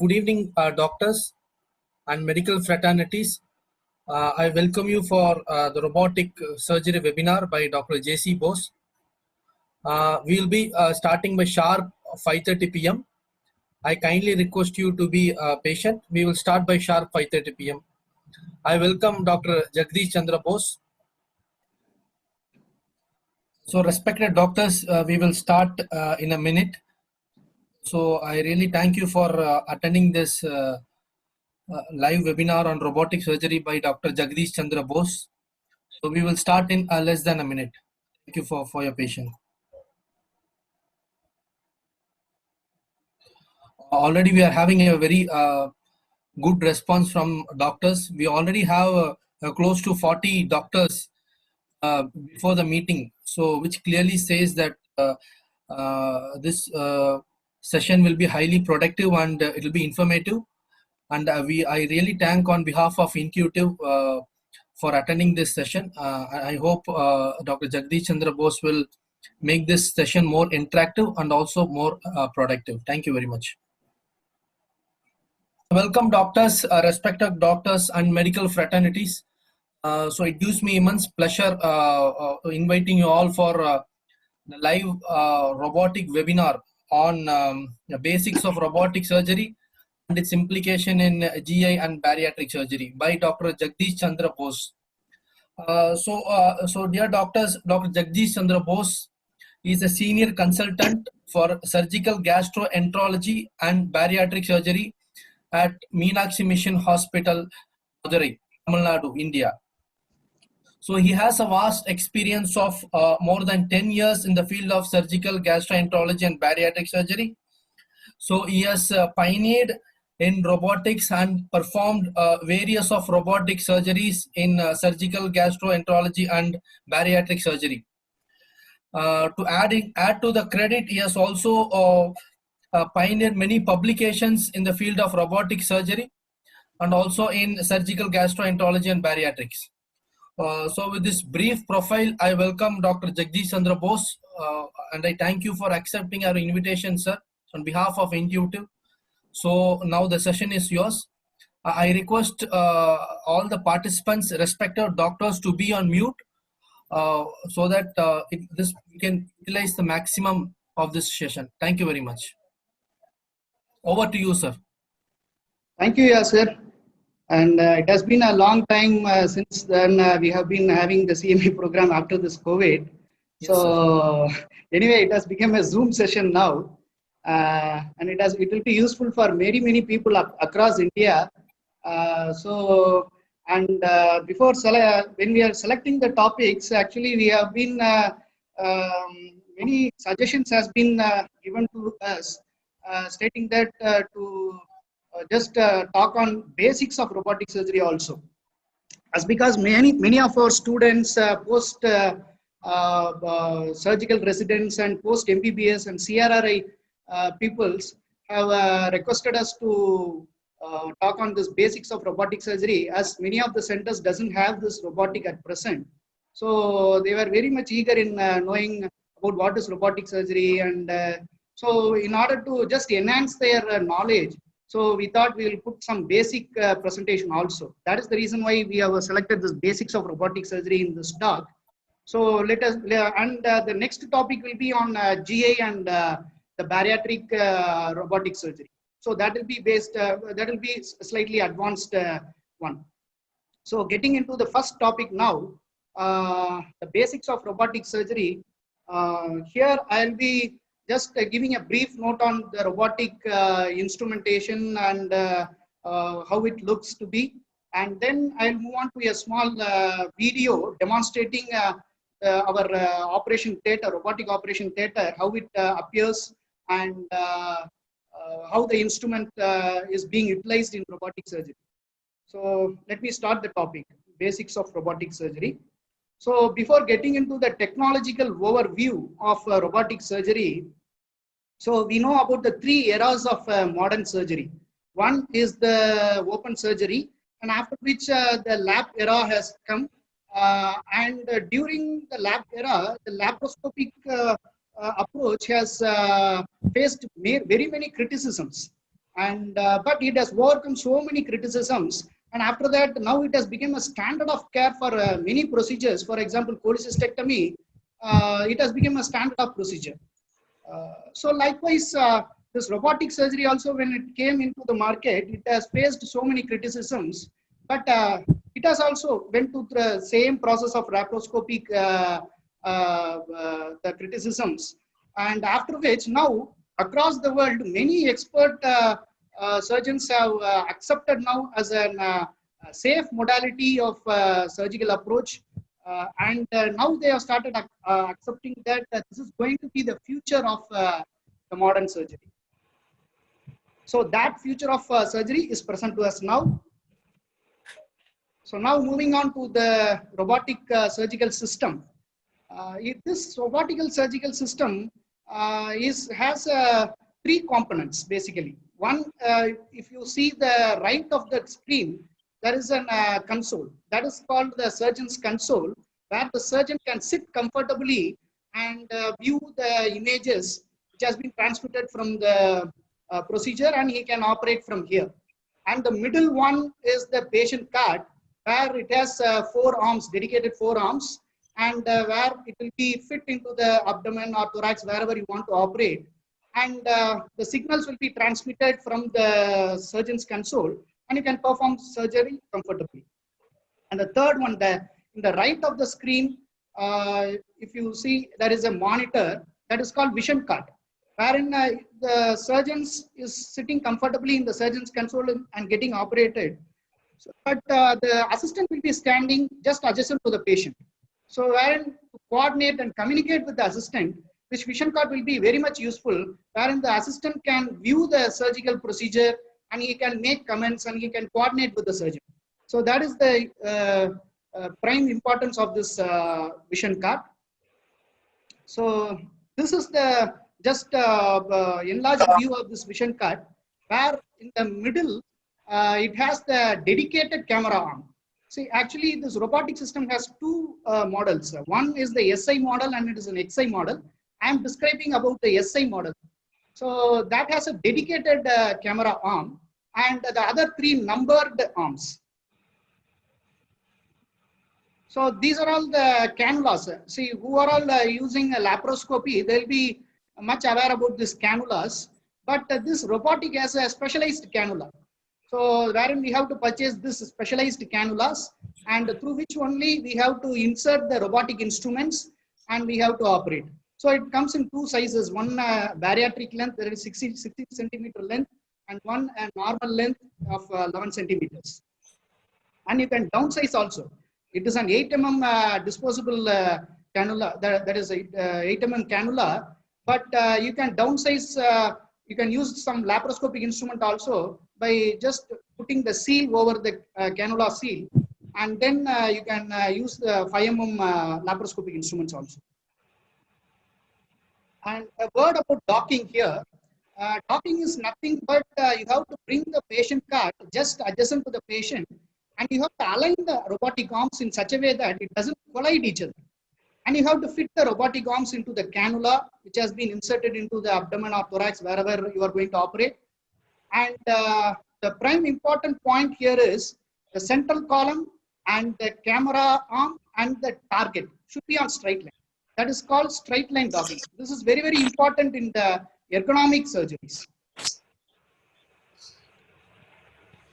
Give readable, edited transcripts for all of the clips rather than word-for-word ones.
Good evening, doctors and medical fraternities. I welcome you for the robotic surgery webinar by Dr. J.C. Bose. We will be starting by sharp 5:30 p.m. I kindly request you to be patient. We will start by sharp 5:30 p.m. I welcome Dr. Jagdish Chandra Bose. So, respected doctors, we will start in a minute. So, I really thank you for attending this live webinar on robotic surgery by Dr. Jagdish Chandra Bose. So we will start in less than a minute. Thank you for your patience. Already we are having a very good response from doctors. We already have close to 40 doctors before the meeting. So which clearly says that this session will be highly productive and it will be informative. And I really thank on behalf of Intuitive for attending this session. I hope Dr. Jagdish Chandra Bose will make this session more interactive and also more productive. Thank you very much. Welcome doctors, respected doctors and medical fraternities. So it gives me immense pleasure inviting you all for the live robotic webinar on the basics of robotic surgery and its implication in GI and bariatric surgery by Dr. Jagdish Chandra Bose. So dear doctors, Dr. Jagdish Chandra Bose is a senior consultant for surgical gastroenterology and bariatric surgery at Meenakshi Mission Hospital, Madurai, Tamil Nadu, India. So he has a vast experience of more than 10 years in the field of surgical gastroenterology and bariatric surgery. So he has pioneered in robotics and performed various of robotic surgeries in surgical gastroenterology and bariatric surgery. To add to the credit, he has also pioneered many publications in the field of robotic surgery and also in surgical gastroenterology and bariatrics. So with this brief profile, I welcome Dr. Jagdish Chandra Bose and I thank you for accepting our invitation, sir, on behalf of Intuitive. So now the session is yours. I request all the participants, respected doctors, to be on mute so that we can utilize the maximum of this session. Thank you very much. Over to you, sir. Thank you, Yasir. And it has been a long time since then we have been having the CME program after this COVID. Yes, so anyway, it has become a Zoom session now. And it will be useful for many people across India. Before when we are selecting the topics, actually we have been many suggestions has been given to us, stating that to just talk on basics of robotic surgery also, as because many of our students post surgical residents and post MBBS and CRRI peoples have requested us to talk on this basics of robotic surgery, as many of the centers doesn't have this robotic at present. So they were very much eager in knowing about what is robotic surgery, and so in order to just enhance their knowledge, so we thought we will put some basic presentation also. That is the reason why we have selected this basics of robotic surgery in this talk. So let us, and the next topic will be on GI and the bariatric robotic surgery. So that will be based, that will be slightly advanced one. So getting into the first topic now, the basics of robotic surgery. Here I'll be just giving a brief note on the robotic instrumentation and how it looks to be. And then I'll move on to a small video demonstrating our operation theater, robotic operation theater, how it appears and how the instrument is being utilized in robotic surgery. So let me start the topic, basics of robotic surgery. So before getting into the technological overview of robotic surgery, so we know about the three eras of modern surgery. One is the open surgery, and after which the lab era has come. During the lab era, the laparoscopic approach has faced very many criticisms. And but it has overcome so many criticisms, and after that now it has become a standard of care for many procedures. For example, cholecystectomy, it has become a standard of procedure. So likewise, this robotic surgery also, when it came into the market, it has faced so many criticisms, but it has also went to the same process of laparoscopic the criticisms, and after which now across the world many expert surgeons have accepted now as a safe modality of surgical approach, and now they have started accepting that this is going to be the future of the modern surgery. So that future of surgery is present to us now. So now moving on to the robotic surgical system. This robotic surgical system has three components basically. One, if you see the right of the screen, there is a console that is called the surgeon's console, where the surgeon can sit comfortably and view the images which has been transmitted from the procedure, and he can operate from here. And the middle one is the patient cart, where it has four arms, dedicated four arms, and where it will be fit into the abdomen or thorax, wherever you want to operate. And the signals will be transmitted from the surgeon's console, and you can perform surgery comfortably. And the third one, in the right of the screen, if you see, there is a monitor that is called vision cart, wherein the surgeons is sitting comfortably in the surgeon's console and getting operated. So, but the assistant will be standing just adjacent to the patient. So wherein to coordinate and communicate with the assistant, which vision cart will be very much useful, wherein the assistant can view the surgical procedure and he can make comments and he can coordinate with the surgeon. So that is the prime importance of this vision cart. So this is the just enlarged view of this vision cart, where in the middle it has the dedicated camera arm. See, actually this robotic system has two models. One is the SI model and it is an XI model. I am describing about the SI model. So that has a dedicated camera arm, and the other three numbered arms. So these are all the cannulas. See, who are all using laparoscopy, they'll be much aware about these cannulas, but this robotic has a specialized cannula. So wherein we have to purchase this specialized cannulas, and through which only we have to insert the robotic instruments and we have to operate. So it comes in two sizes, one bariatric length, that is 60 centimeter length, and one normal length of 11 centimeters. And you can downsize also. It is an 8 mm disposable cannula, that is 8 mm cannula, but you can downsize, you can use some laparoscopic instrument also by just putting the seal over the cannula seal, and then you can use the 5 mm laparoscopic instruments also. And a word about docking here. Docking is nothing but you have to bring the patient cart just adjacent to the patient, and you have to align the robotic arms in such a way that it doesn't collide each other. And you have to fit the robotic arms into the cannula, which has been inserted into the abdomen or thorax, wherever you are going to operate. And the prime important point here is the central column and the camera arm and the target should be on straight line. That is called straight line docking. This is very, very important in the ergonomic surgeries.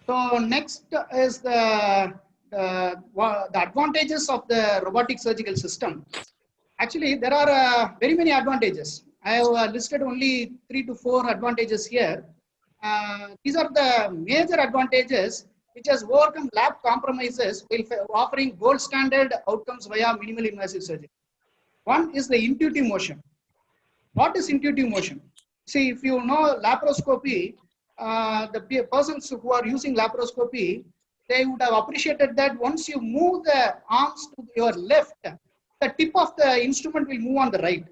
So next is the advantages of the robotic surgical system. Actually, there are very many advantages. I have listed only 3 to 4 advantages here. These are the major advantages which has overcome lab compromises while offering gold standard outcomes via minimal invasive surgery. One is the intuitive motion. What is intuitive motion? See, if you know laparoscopy, the persons who are using laparoscopy, they would have appreciated that once you move the arms to your left, the tip of the instrument will move on the right.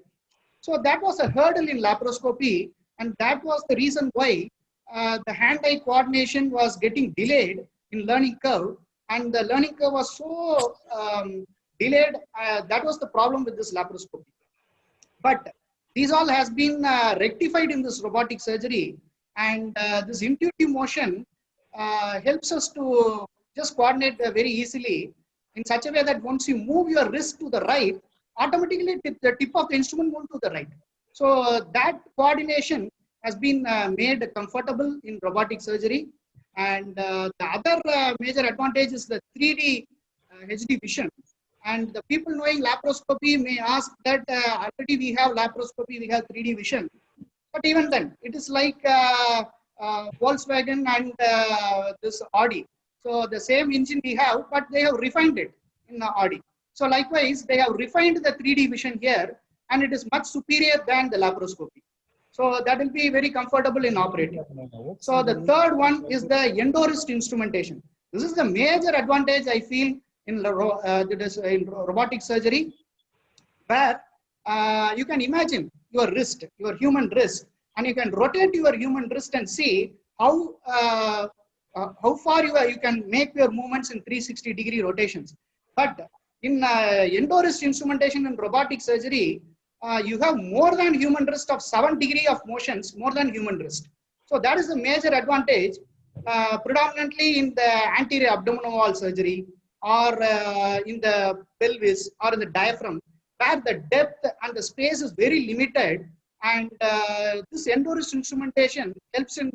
So that was a hurdle in laparoscopy, and that was the reason why the hand-eye coordination was getting delayed in learning curve, and the learning curve was so delayed. That was the problem with this laparoscopy. But these all has been rectified in this robotic surgery, And this intuitive motion helps us to just coordinate very easily in such a way that once you move your wrist to the right, automatically the tip of the instrument moves to the right. So that coordination has been made comfortable in robotic surgery. And the other major advantage is the 3D HD vision. And the people knowing laparoscopy may ask that already we have laparoscopy, we have 3D vision. But even then, it is like Volkswagen and this Audi. So the same engine we have, but they have refined it in the Audi. So likewise, they have refined the 3D vision here, and it is much superior than the laparoscopy. So that will be very comfortable in operating. So the third one is the endorist instrumentation. This is the major advantage I feel in robotic surgery, where you can imagine your wrist, your human wrist, and you can rotate your human wrist and see how far you can make your movements in 360-degree rotations. But in endorist instrumentation and robotic surgery, you have more than human wrist of 7 degrees of motions, more than human wrist. So that is the major advantage, predominantly in the anterior abdominal wall surgery, or in the pelvis, or in the diaphragm, where the depth and the space is very limited. And this endorist instrumentation helps in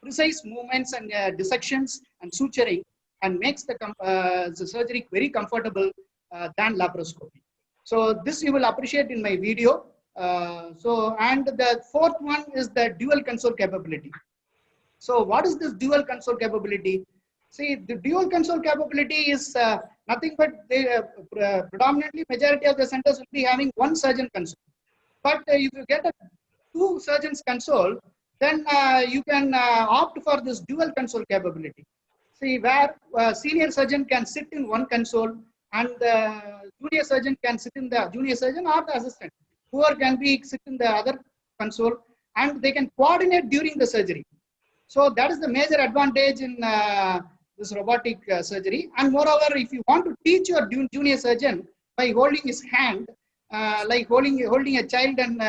precise movements and dissections and suturing, and makes the surgery very comfortable than laparoscopy. So this you will appreciate in my video. And the fourth one is the dual console capability. So what is this dual console capability? See, the dual console capability is nothing but predominantly majority of the centers will be having one surgeon console. But if you get a two surgeons console, then you can opt for this dual console capability. See, where senior surgeon can sit in one console, and the junior surgeon can sit in the junior surgeon or the assistant. Whoever can be sit in the other console, and they can coordinate during the surgery. So that is the major advantage in this robotic surgery. And moreover, if you want to teach your junior surgeon by holding his hand, like holding a child and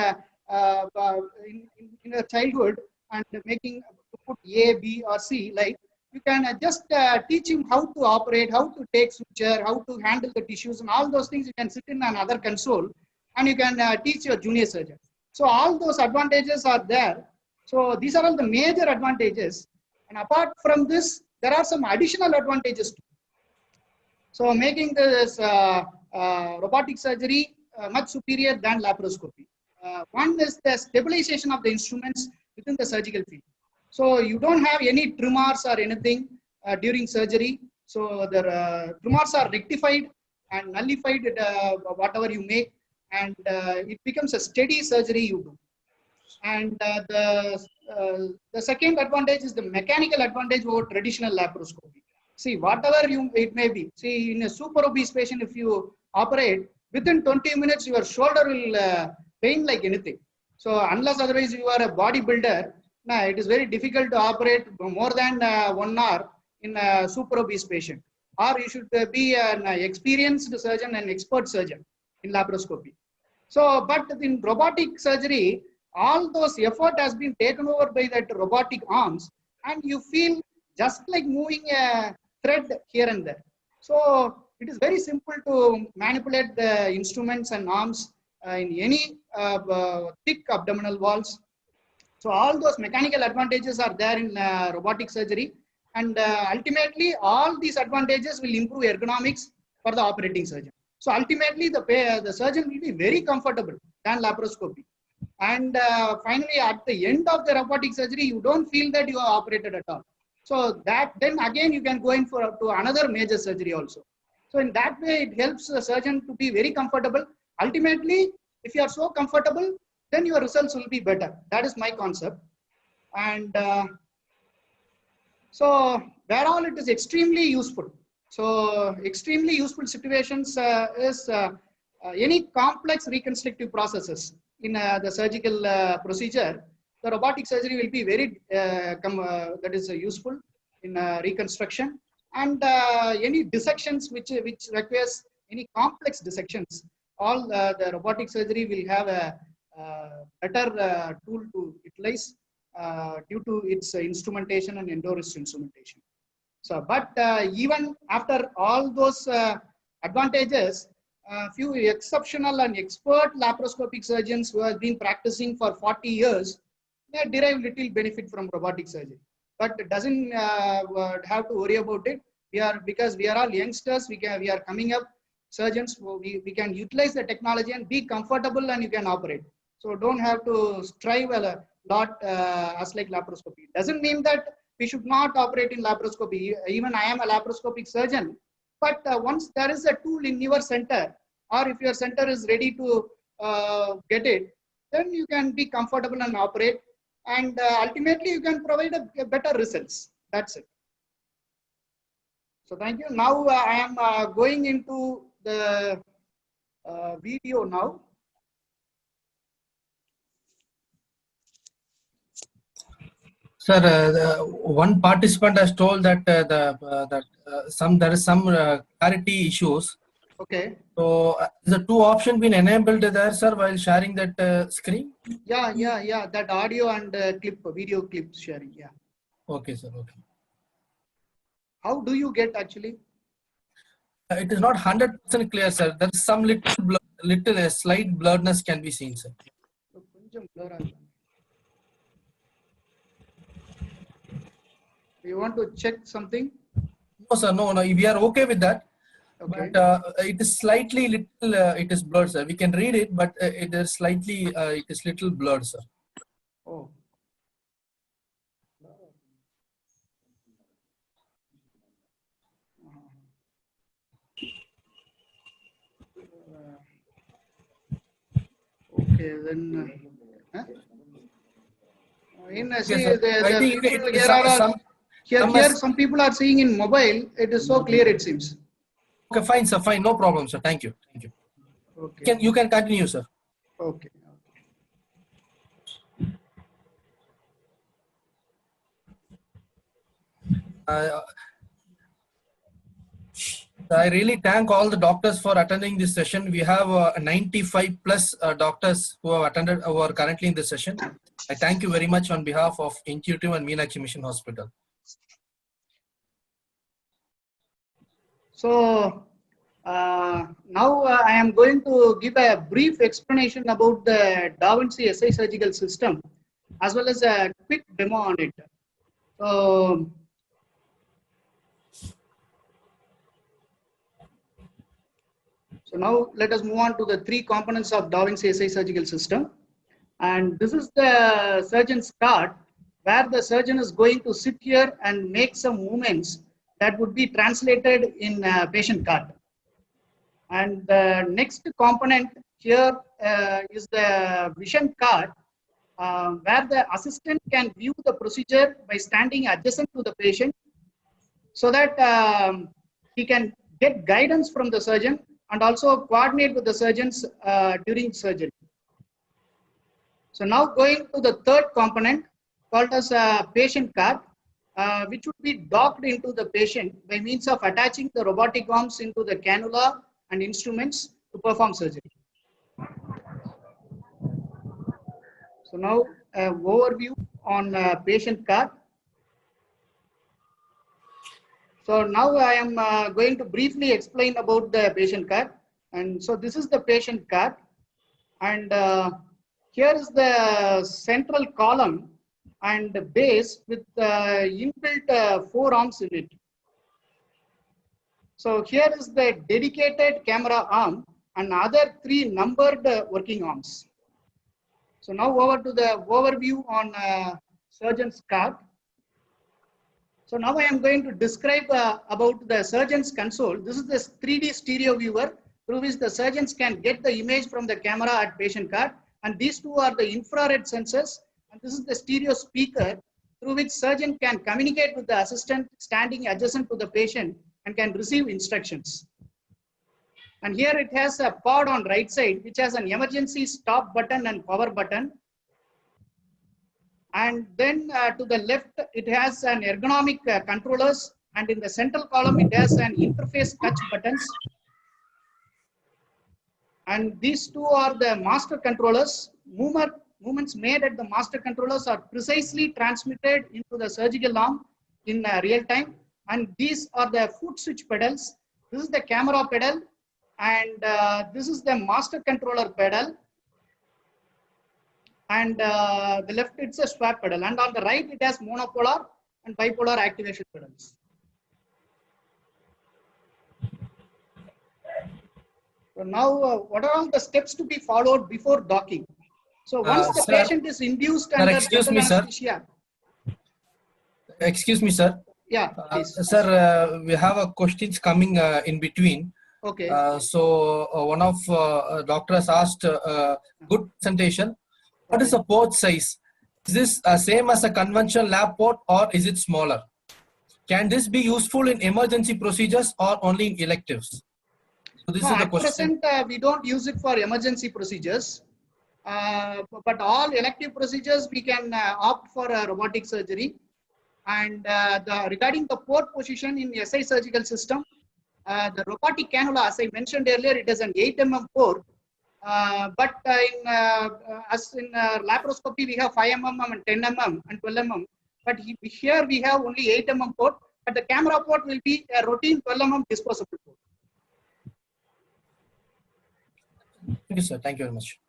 in a childhood, and making put A, B, or C, like you can just teach him how to operate, how to take suture, how to handle the tissues, and all those things. You can sit in another console, and you can teach your junior surgeon. So all those advantages are there. So these are all the major advantages. And apart from this, there are some additional advantages too. So making this robotic surgery much superior than laparoscopy. One is the stabilization of the instruments within the surgical field. So you don't have any tremors or anything during surgery. So the tremors are rectified and nullified whatever you make, and it becomes a steady surgery you do. And the second advantage is the mechanical advantage over traditional laparoscopy. See, whatever it may be. See, in a super obese patient, if you operate, within 20 minutes, your shoulder will pain like anything. So unless otherwise you are a bodybuilder, it is very difficult to operate more than 1 hour in a super obese patient. Or you should be an experienced surgeon, an expert surgeon in laparoscopy. So, but in robotic surgery, all those effort has been taken over by that robotic arms, and you feel just like moving a thread here and there. So it is very simple to manipulate the instruments and arms in any thick abdominal walls. So all those mechanical advantages are there in robotic surgery, and ultimately all these advantages will improve ergonomics for the operating surgeon. So ultimately the surgeon will be very comfortable than laparoscopy. And finally, at the end of the robotic surgery, you don't feel that you are operated at all. So that then again you can go in for to another major surgery also. So in that way, it helps the surgeon to be very comfortable. Ultimately, if you are so comfortable, then your results will be better. That is my concept. And so where all it is extremely useful. So extremely useful situations is any complex reconstructive processes in the surgical procedure. The robotic surgery will be very that is useful in reconstruction, and any dissections which requires any complex dissections. All the robotic surgery will have a better tool to utilize. due to its instrumentation and endorused instrumentation. So, but even after all those advantages, few exceptional and expert laparoscopic surgeons who have been practicing for 40 years, they derive little benefit from robotic surgery. But it doesn't have to worry about it. Because we are all youngsters, we are coming up surgeons, we can utilize the technology and be comfortable and you can operate. So don't have to strive a lot as like laparoscopy. Doesn't mean that we should not operate in laparoscopy. Even I am a laparoscopic surgeon, but once there is a tool in your center, or if your center is ready to get it, then you can be comfortable and operate, and ultimately you can provide a better results. That's it. So thank you. Now I am going into the video now. Sir, one participant has told that there is some clarity issues. Okay. So the two options been enabled there, sir, while sharing that screen? Yeah. That audio and video clip sharing. Yeah. Okay, sir. Okay. How do you get actually? It is not 100% clear, sir. There is some little slight blurredness can be seen, sir. You want to check something? No, sir. No. We are okay with that. Okay. But it is slightly little. It is blurred, sir. We can read it, but it is slightly. It is little blurred, sir. Oh. Okay, then. Some people are seeing in mobile. It is so clear. It seems. Okay, fine, sir. Fine, no problem, sir. Thank you. Thank you. Okay. You can continue, sir. Okay. I really thank all the doctors for attending this session. We have 95 plus doctors who have attended, who are currently in this session. I thank you very much on behalf of Intuitive and Meenakshi Mission Hospital. So now I am going to give a brief explanation about the Da Vinci SI surgical system, as well as a quick demo on it. So now let us move on to the three components of Da Vinci SI surgical system. And this is the surgeon's cart, where the surgeon is going to sit here and make some movements that would be translated in a patient cart. And the next component here is the vision cart, where the assistant can view the procedure by standing adjacent to the patient, so that he can get guidance from the surgeon and also coordinate with the surgeons during surgery. So now going to the third component called as a patient cart, which would be docked into the patient by means of attaching the robotic arms into the cannula and instruments to perform surgery. So now overview on patient cart. So now I am going to briefly explain about the patient cart. And so this is the patient cart, and here is the central column and the base with inbuilt 4 arms in it. So here is the dedicated camera arm and other 3 numbered working arms. So now over to the overview on surgeon's cart. So now I am going to describe about the surgeon's console. This is the 3D stereo viewer through which the surgeons can get the image from the camera at patient cart. And these two are the infrared sensors. And this is the stereo speaker through which surgeon can communicate with the assistant standing adjacent to the patient and can receive instructions. And here it has a pod on right side, which has an emergency stop button and power button. And then to the left, it has an ergonomic controllers. And in the central column, it has an interface touch buttons. And these two are the master controllers. movements made at the master controllers are precisely transmitted into the surgical arm in real time. And these are the foot switch pedals. This is the camera pedal, and this is the master controller pedal. And the left, it's a swap pedal, and on the right it has monopolar and bipolar activation pedals. So now what are all the steps to be followed before docking? So once the Sir, patient is induced under excuse general me, sir. anesthesia. Excuse me, sir. Yeah, please. Sir, we have a questions coming in between. Okay. One of doctors asked good presentation. What is the port size? Is this same as a conventional lab port, or is it smaller? Can this be useful in emergency procedures or only in electives? So this No, is the at question. present, we don't use it for emergency procedures. But all elective procedures, we can opt for robotic surgery. And regarding the port position in SI surgical system, the robotic cannula, as I mentioned earlier, it is an 8 mm port. But as in laparoscopy, we have 5 mm and 10 mm and 12 mm. But here we have only 8 mm port. But the camera port will be a routine 12 mm disposable port. Thank you, sir. Thank you very much.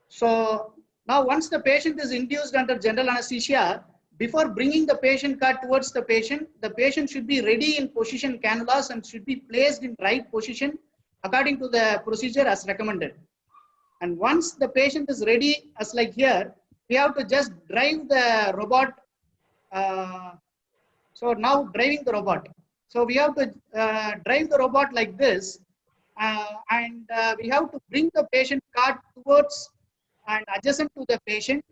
So now once the patient is induced under general anesthesia, before bringing the patient cart towards the patient should be ready in position cannulas and should be placed in right position according to the procedure as recommended. And once the patient is ready, as like here, we have to just drive the robot. So now driving the robot. So we have to drive the robot like this, and we have to bring the patient cart towards and adjacent to the patient.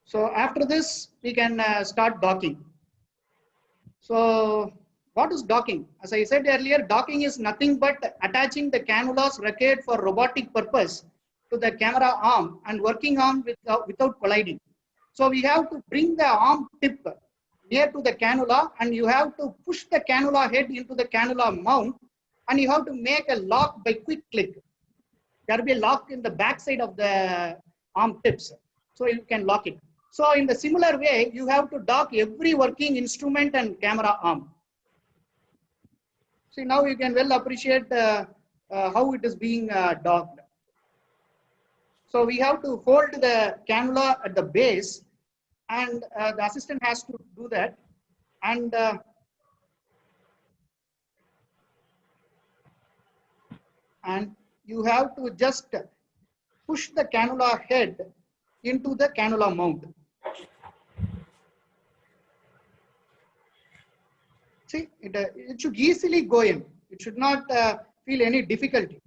So after this, we can start docking. So what is docking? As I said earlier, docking is nothing but attaching the cannulas required for robotic purpose to the camera arm and working on without colliding. So we have to bring the arm tip near to the cannula, and you have to push the cannula head into the cannula mount, and you have to make a lock by quick click. There will be a lock in the back side of the arm tips, so you can lock it. So in the similar way, you have to dock every working instrument and camera arm. See, now you can well appreciate how it is being docked. So we have to hold the cannula at the base, and the assistant has to do that. And you have to just push the cannula head into the cannula mount. See, it should easily go in. It should not feel any difficulty.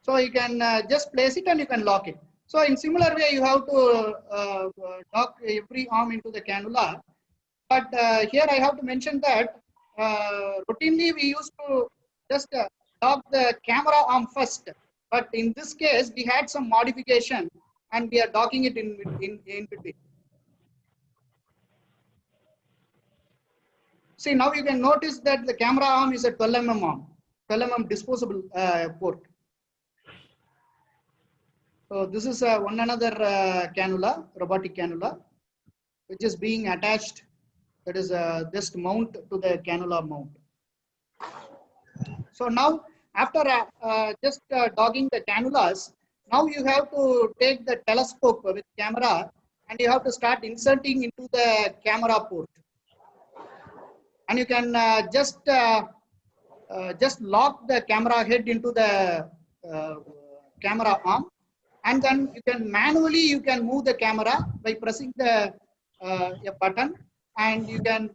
So you can just place it and you can lock it. So in similar way, you have to dock every arm into the cannula. But here I have to mention that routinely we used to just dock the camera arm first. But in this case, we had some modification and we are docking it in between. See, now you can notice that the camera arm is a 12 mm arm, 12 mm disposable port. So this is one another cannula, robotic cannula, which is being attached. That is just mount to the cannula mount. So now after just docking the cannulas, now you have to take the telescope with camera and you have to start inserting into the camera port. And you can just lock the camera head into the camera arm, and then you can manually move the camera by pressing the a button, and you can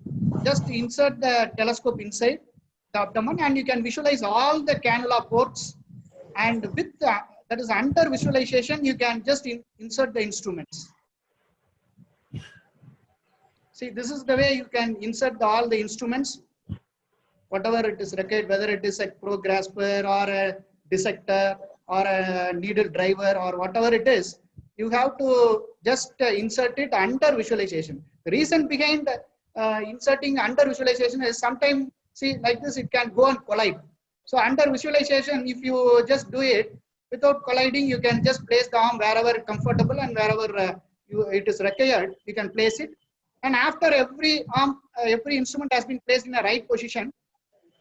just insert the telescope inside the abdomen, and you can visualize all the cannula ports, and with that is under visualization, you can just insert the instruments. See, this is the way you can insert all the instruments, whatever it is required, whether it is a pro grasper or a dissector or a needle driver or whatever it is, you have to just insert it under visualization. The reason behind inserting under visualization is sometimes, see, like this, it can go and collide. So under visualization, if you just do it without colliding, you can just place the arm wherever comfortable and wherever it is required, you can place it. And after every arm, every instrument has been placed in the right position,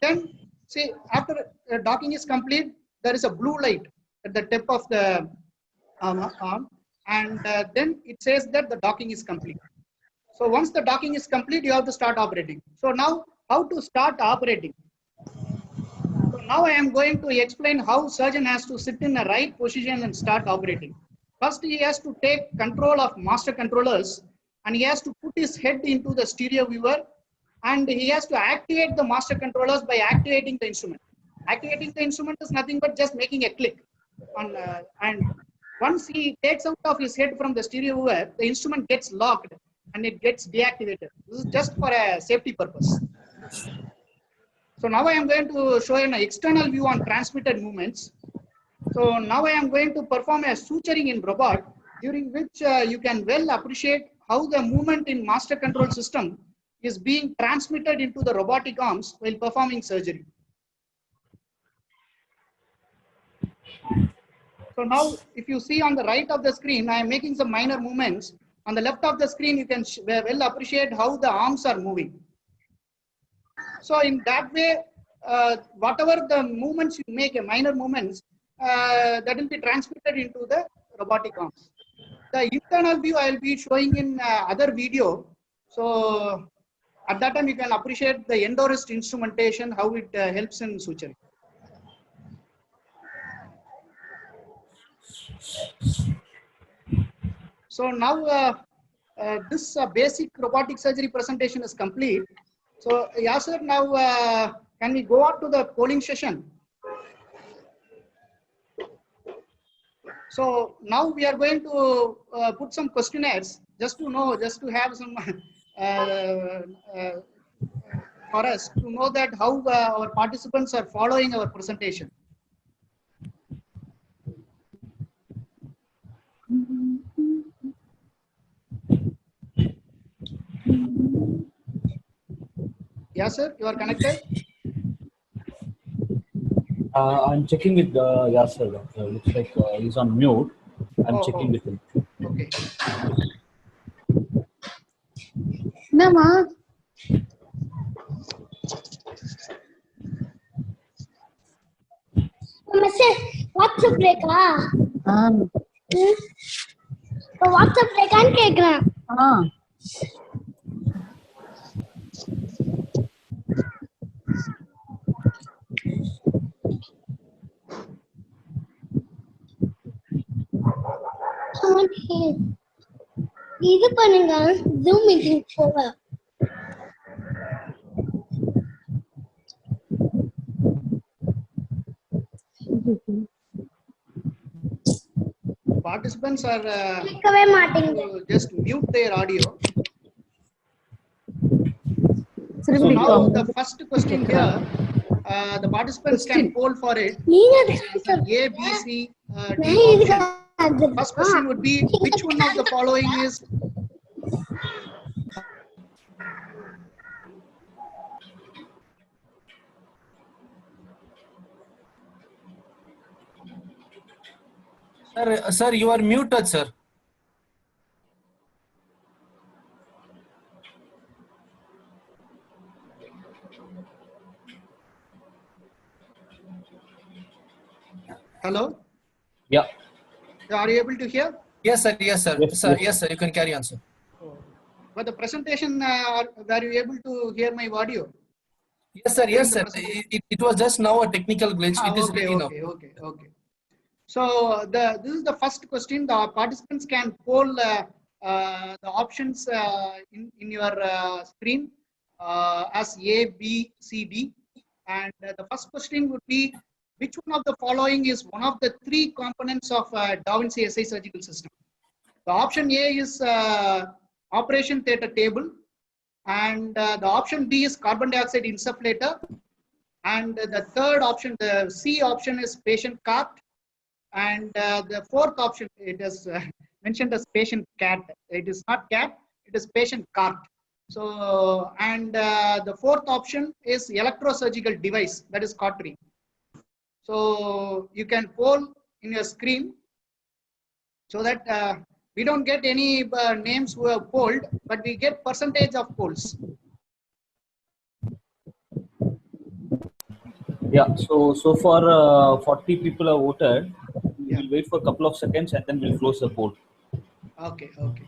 then see, after docking is complete, there is a blue light at the tip of the arm, and then it says that the docking is complete. So once the docking is complete, you have to start operating. So now, how to start operating? So now I am going to explain how surgeon has to sit in the right position and start operating. First, he has to take control of master controllers, and he has to put his head into the stereo viewer, and he has to activate the master controllers by activating the instrument. Activating the instrument is nothing but just making a click. And once he takes out of his head from the stereo viewer, the instrument gets locked and it gets deactivated. This is just for a safety purpose. So now I am going to show an external view on transmitted movements. So now I am going to perform a suturing in robot, during which you can well appreciate how the movement in master control system is being transmitted into the robotic arms while performing surgery. So now, if you see on the right of the screen, I am making some minor movements. On the left of the screen, you can well appreciate how the arms are moving. So in that way, whatever the movements you make, minor movements, that will be transmitted into the robotic arms. The internal view I will be showing in other video. So at that time, you can appreciate the Endorist instrumentation, how it helps in suturing. So now this basic robotic surgery presentation is complete. So Yasser, now can we go on to the polling session? So now we are going to put some questionnaires just to know, just to have some for us to know that how our participants are following our presentation. Yes, sir, you are connected. I'm checking with Yasser. Looks like he's on mute. I'm checking with him. Okay. Mama. WhatsApp break WhatsApp break and கேக்குறேன் இது பண்ணுங்க Zoom meeting போக Participants are just mute their audio. So now the first question here, the participants can poll for it. A, B, C, D option. First question would be, which one of the following is Sir, you are muted, sir. Hello? Yeah. Are you able to hear? Yes, sir. Yes, sir. Yes, Sir, yes. yes, sir. You can carry on, sir. But the presentation, were you able to hear my audio? Yes, sir. Yes, sir. It was just now a technical glitch. It is ready now. Okay. So this is the first question. The participants can poll the options in your screen as A, B, C, D. And the first question would be, which one of the following is one of the three components of Da Vinci SI surgical system? The option A is operation theater table, and the option B is carbon dioxide insufflator, and the third option, the C option, is patient cart, and the fourth option, it is mentioned as patient cat. It is not cat, it is patient cart. So, and the fourth option is electrosurgical device, that is cautery. So you can poll in your screen so that we don't get any names who have polled, but we get percentage of polls. Yeah, so far 40 people have voted. Yeah. We'll wait for a couple of seconds and then we'll close the poll. Okay, okay.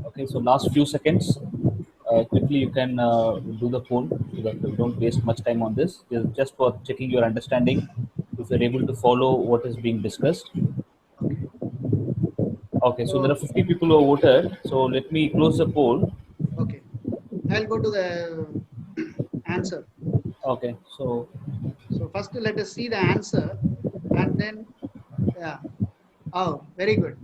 Okay, so last few seconds. Quickly, you can do the poll so that we don't waste much time on this. Just for checking your understanding, if you're able to follow what is being discussed. Okay. Okay, so there are 50 people who have voted. So let me close the poll. Okay. I'll go to the answer. Okay, so So first let us see the answer and then, yeah. Oh, very good.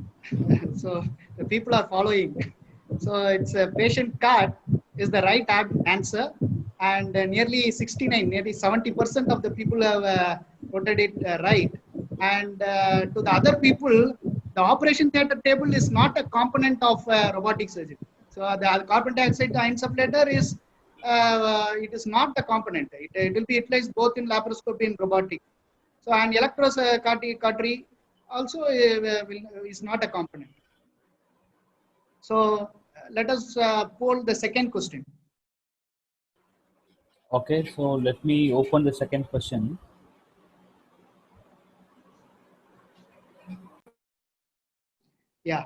So the people are following. So it's a patient card is the right answer, and nearly 69, nearly 70% of the people have voted it right. And to the other people, the operation theater table is not a component of robotic surgery. So the carbon dioxide insufflator is it is not a component. It will be utilized both in laparoscopy and robotic. So and electrocautery also is not a component. So let us poll the second question. okay, so let me open the second question. Yeah.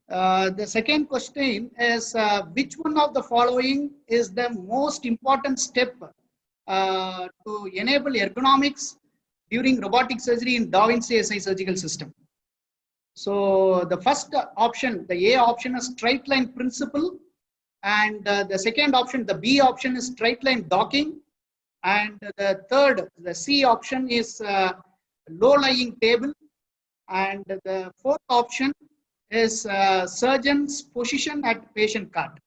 The second question is which one of the following is the most important step to enable ergonomics during robotic surgery in Da Vinci SI surgical system? So the first option, the A option is straight line principle, and the second option, the B option is straight line docking, and the third, the C option is low lying table, and the fourth option is surgeon's position at patient cart.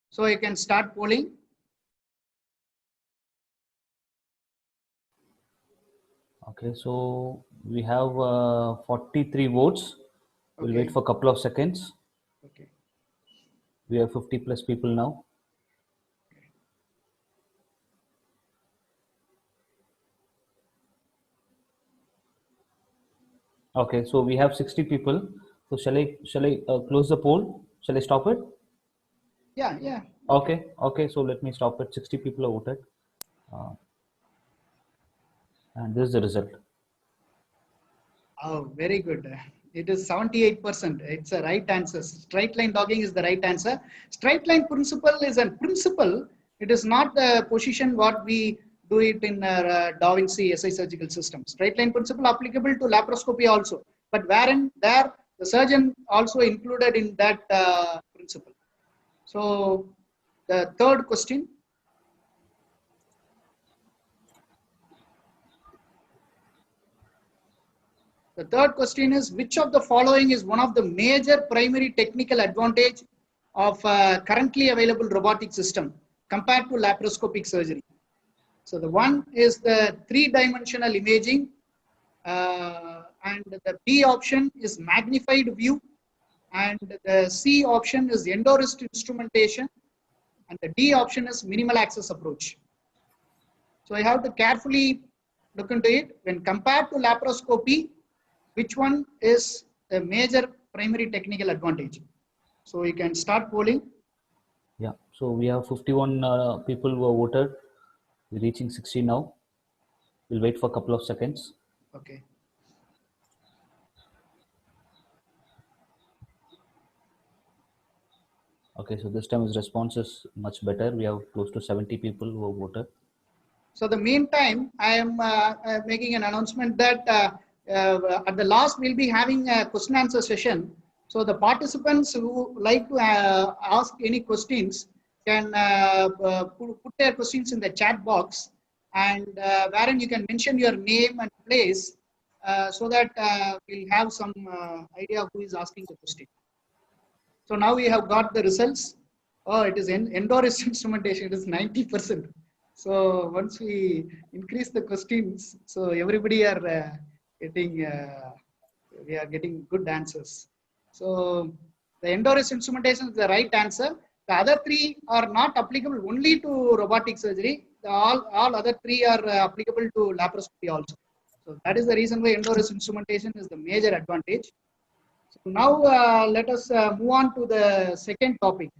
So you can start polling. Okay, so we have 43 votes. We'll Okay. wait for a couple of seconds. Okay. We have 50 plus people now. Okay, so we have 60 people. So shall I close the poll? Shall I stop it? Yeah, yeah. Okay, okay. So let me stop it. 60 people have voted, and this is the result. Oh, very good. It is 78%. It's a right answer. Straight line dogging is the right answer. Straight line principle is a principle. It is not the position what we do it in Da Vinci SI surgical system. Straight line principle applicable to laparoscopy also. But wherein there the surgeon also included in that principle. So the third question. The third question is, which of the following is one of the major primary technical advantage of currently available robotic system compared to laparoscopic surgery? So the one is the three-dimensional imaging, and the B option is magnified view, and the C option is endorist instrumentation, and the D option is minimal access approach. So I have to carefully look into it. When compared to laparoscopy, which one is a major primary technical advantage? So you can start polling. Yeah, so we have 51 people who have voted. We're reaching 60 now. We'll wait for a couple of seconds. Okay. Okay, so this time his response is much better. We have close to 70 people who have voted. So the meantime, I am making an announcement that at the last we'll be having a question answer session. So the participants who like to ask any questions can put their questions in the chat box, and wherein you can mention your name and place so that we'll have some idea of who is asking the question. So now we have got the results. Oh, it is endorist instrumentation. It is 90%. So once we increase the questions, so everybody are getting we are getting good answers. So the Endurance instrumentation is the right answer. The other three are not applicable only to robotic surgery. All other three are applicable to laparoscopy also. So that is the reason why Endurance instrumentation is the major advantage. So now let us move on to the second topic.